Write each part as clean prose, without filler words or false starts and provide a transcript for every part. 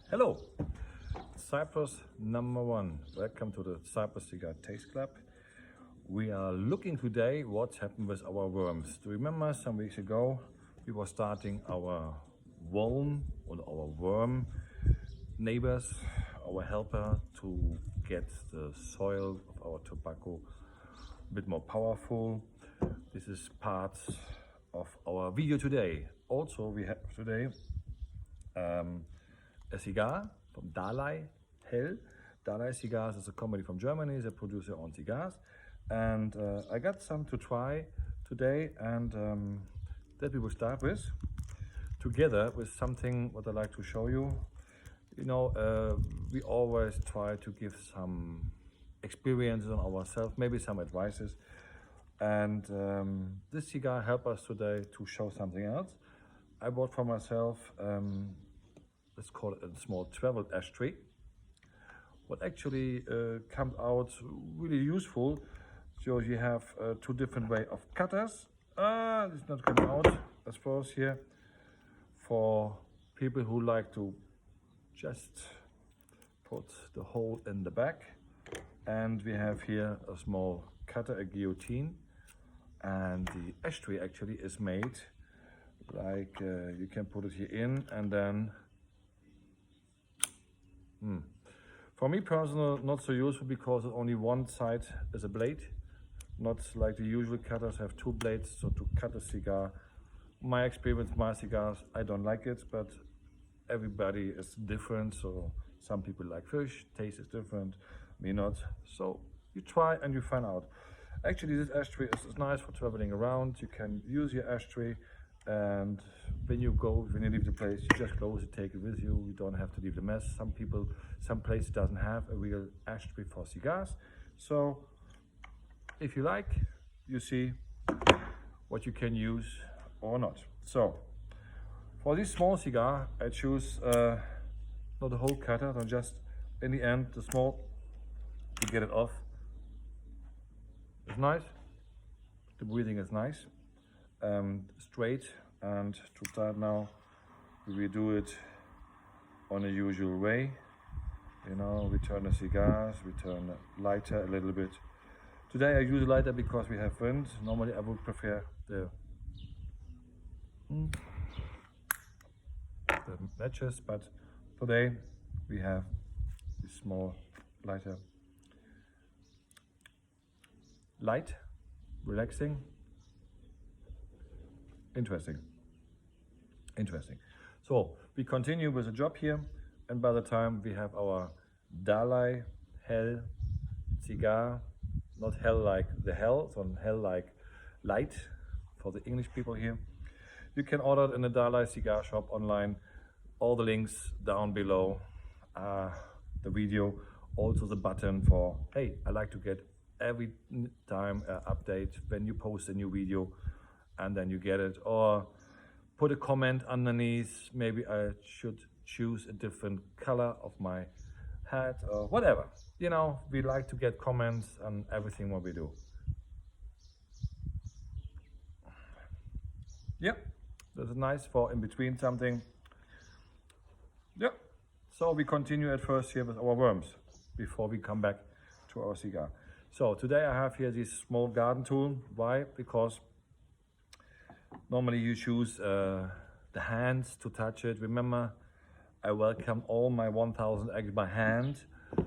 Hello, Cyprus #1. Welcome to the Cyprus Cigar Taste Club. We are looking today what's happened with our worms. Do you remember some weeks ago we were starting our worm neighbors, our helper, to get the soil of our tobacco a bit more powerful. This is part of our video today. Also, we have today a cigar from Dalay, Hell. Dalay Cigars is a company from Germany. They produce their own cigars. And I got some to try today, and that we will start with, together with something what I like to show you. You know, we always try to give some experiences on ourselves, maybe some advices. And this cigar helped us today to show something else. I bought for myself, let's call it a small travel ashtray. What actually comes out really useful. So you have two different way of cutters. It's not coming out as first here. For people who like to just put the hole in the back. And we have here a small cutter, a guillotine. And the ashtray actually is made like you can put it here in, and then for me personal, not so useful because only one side is a blade, not like the usual cutters have two blades. So to cut a cigar, my experience, my cigars, I don't like it, but everybody is different. So some people like fish, taste is different, me not. So you try and you find out. Actually, this ashtray is nice for traveling around. You can use your ashtray, and when you leave the place, you just close it, take it with you. You don't have to leave the mess. Some places doesn't have a real ashtray for cigars. So if you like, you see what you can use or not. So for this small cigar, I choose not the whole cutter, but just in the end, the small, to get it off. It's nice. The breathing is nice. Straight, and to start now, we do it on a usual way. You know, we turn the cigars, we turn the lighter a little bit. Today I use a lighter because we have wind. Normally I would prefer the matches, but today we have this small lighter. Light, relaxing, interesting. So we continue with the job here, and by the time we have our Dalay Hell cigar, not hell like the hell, so hell like light for the English people here. You can order it in the Dalay cigar shop online. All the links down below, the video, also the button for, hey, I like to get every time update when you post a new video, and then you get it. Or put a comment underneath, maybe I should choose a different color of my hat or whatever. You know, we like to get comments on everything what we do. Yep, that's nice for in between something. Yep, so we continue at first here with our worms before we come back to our cigar. So today I have here this small garden tool. Why? Because normally you choose the hands to touch it. Remember, I welcome all my 1000 eggs by hand.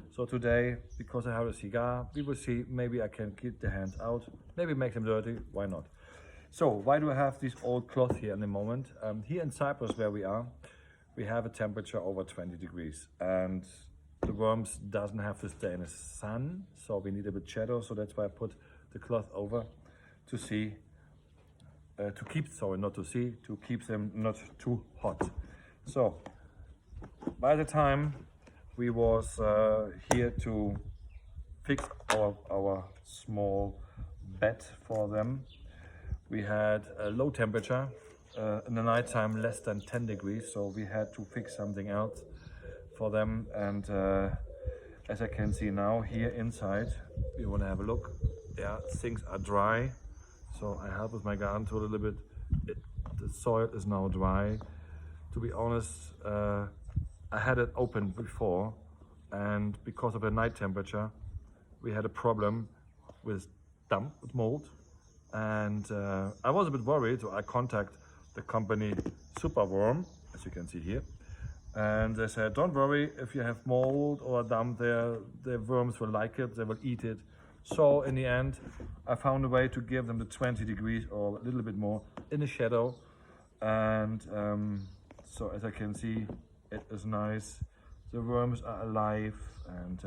So today, because I have a cigar, we will see, maybe I can keep the hands out, maybe make them dirty, why not? So why do I have this old cloth here in the moment? Here in Cyprus where we are, we have a temperature over 20 degrees, and the worms doesn't have to stay in the sun, so we need a bit shadow. So that's why I put the cloth over to see, to keep them not too hot. So by the time we was here to fix our small bed for them, we had a low temperature, in the night time less than 10 degrees, so we had to fix something else for them. And as I can see now here inside, you want to have a look, yeah, things are dry. So I help with my garden tool a little bit. The soil is now dry. To be honest, I had it open before, and because of the night temperature, we had a problem with damp, with mold, and I was a bit worried, so I contacted the company Superwurm, as you can see here, and they said, don't worry, if you have mold or damp there, the worms will like it, they will eat it. So in the end, I found a way to give them the 20 degrees or a little bit more in the shadow, and so as I can see, it is nice. The worms are alive, and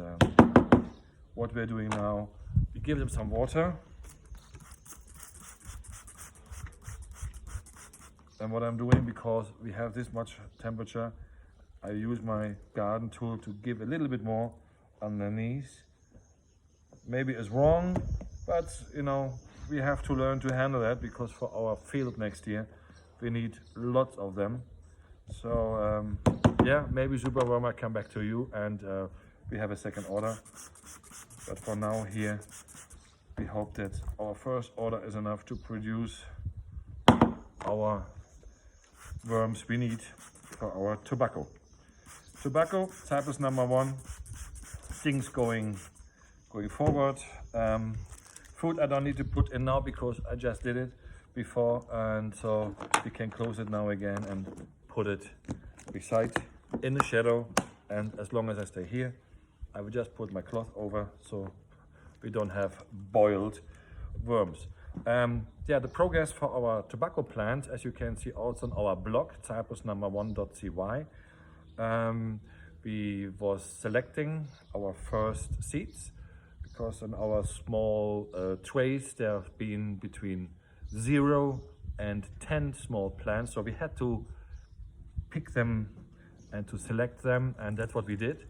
what we're doing now, we give them some water. And what I'm doing, because we have this much temperature, I use my garden tool to give a little bit more underneath. Maybe it's wrong, but you know, we have to learn to handle that, because for our field next year, we need lots of them. So yeah, maybe Superwurm, I come back to you, and we have a second order. But for now here, we hope that our first order is enough to produce our worms we need for our tobacco. Tobacco, Cyprus #1, things going forward. Food I don't need to put in now because I just did it before, and so we can close it now again and put it beside in the shadow. And as long as I stay here, I will just put my cloth over so we don't have boiled worms. Yeah, the progress for our tobacco plants, as you can see also on our blog, cyprus-1.cy. We was selecting our first seeds, because in our small trays there have been between 0 and 10 small plants, so we had to pick them and to select them, and that's what we did.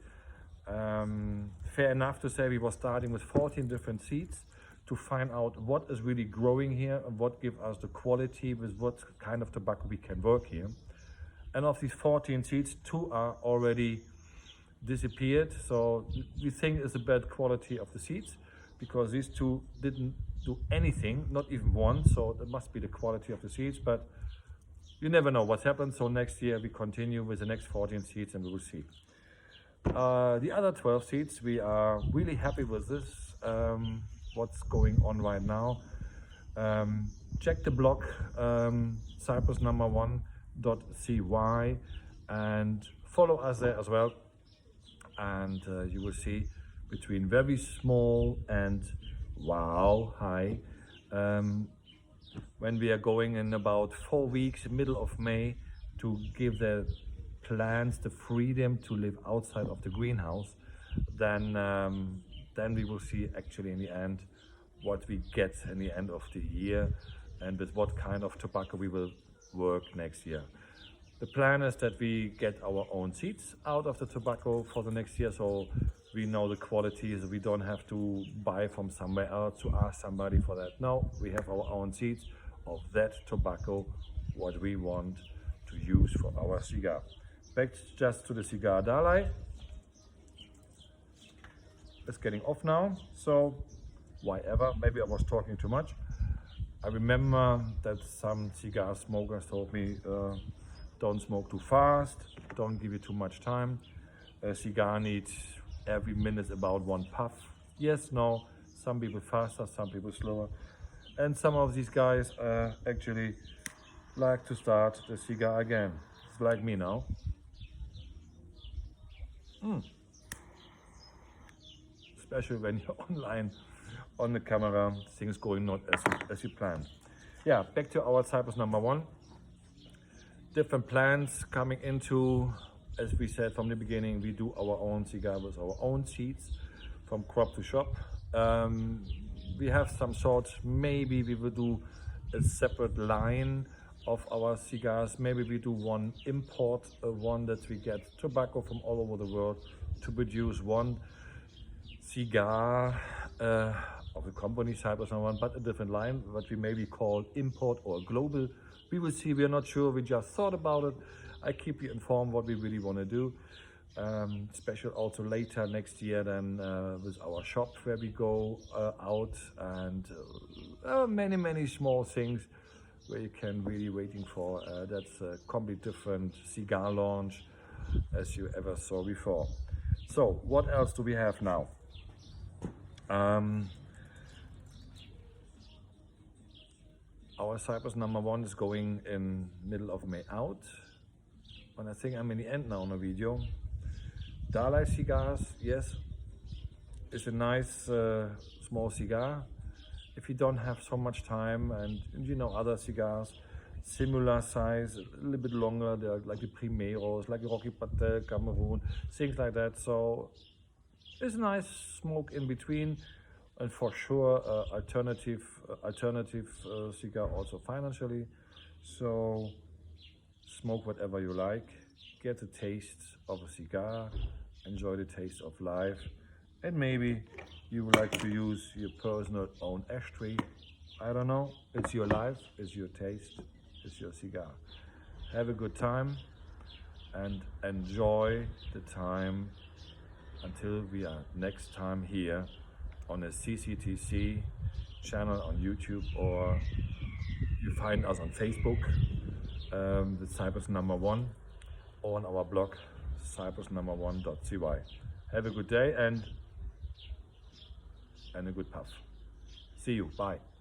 Fair enough to say we were starting with 14 different seeds to find out what is really growing here and what gives us the quality with what kind of tobacco we can work here. And of these 14 seeds, 2 are already disappeared, so we think it's a bad quality of the seeds, because these 2 didn't do anything, not even one, so that must be the quality of the seeds. But you never know what happens, so next year we continue with the next 14 seeds and we will see. The other 12 seeds, we are really happy with this, what's going on right now. Check the blog, cyprus-1.cy, and follow us there as well, and you will see between very small and wow high, when we are going in about 4 weeks, middle of May, to give the plants the freedom to live outside of the greenhouse, then we will see actually in the end what we get in the end of the year, and with what kind of tobacco we will work next year. The plan is that we get our own seeds out of the tobacco for the next year, so we know the qualities. We don't have to buy from somewhere else to ask somebody for that. No, we have our own seeds of that tobacco, what we want to use for our cigar. Back just to the cigar Dalay. It's getting off now, so why ever? Maybe I was talking too much. I remember that some cigar smokers told me, don't smoke too fast, don't give it too much time. A cigar needs every minute about 1 puff. Yes, no, some people faster, some people slower. And some of these guys actually like to start the cigar again. It's like me now. Especially when you're online on the camera, things going not as you planned. Yeah, back to our Cyprus #1. Different plants coming into, as we said from the beginning, we do our own cigar with our own seeds from crop to shop. We have some sort, maybe we will do a separate line of our cigars. Maybe we do one import, one that we get tobacco from all over the world to produce one cigar of the company Cyprus #1, but a different line, what we maybe call import or global. We will see, we are not sure, we just thought about it. I keep you informed what we really want to do. Special also later next year then with our shop where we go out, and many small things where you can really waiting for. That's a completely different cigar launch as you ever saw before. So what else do we have now? Our Cyprus #1 is going in middle of May out, and I think I'm in the end now on the video. Dalay cigars, yes, it's a nice small cigar. If you don't have so much time, and you know other cigars, similar size, a little bit longer, they're like the Primeros, like the Rocky Patel, Cameroon, things like that. So it's a nice smoke in between, and for sure alternative cigar also financially. So smoke whatever you like, get the taste of a cigar, enjoy the taste of life, and maybe you would like to use your personal own ashtray. I don't know, it's your life, it's your taste, it's your cigar. Have a good time and enjoy the time until we are next time here on a CCTC channel on YouTube, or you find us on Facebook, the Cyprus #1, or on our blog cyprus1.cy. Have a good day and a good puff. See you. Bye.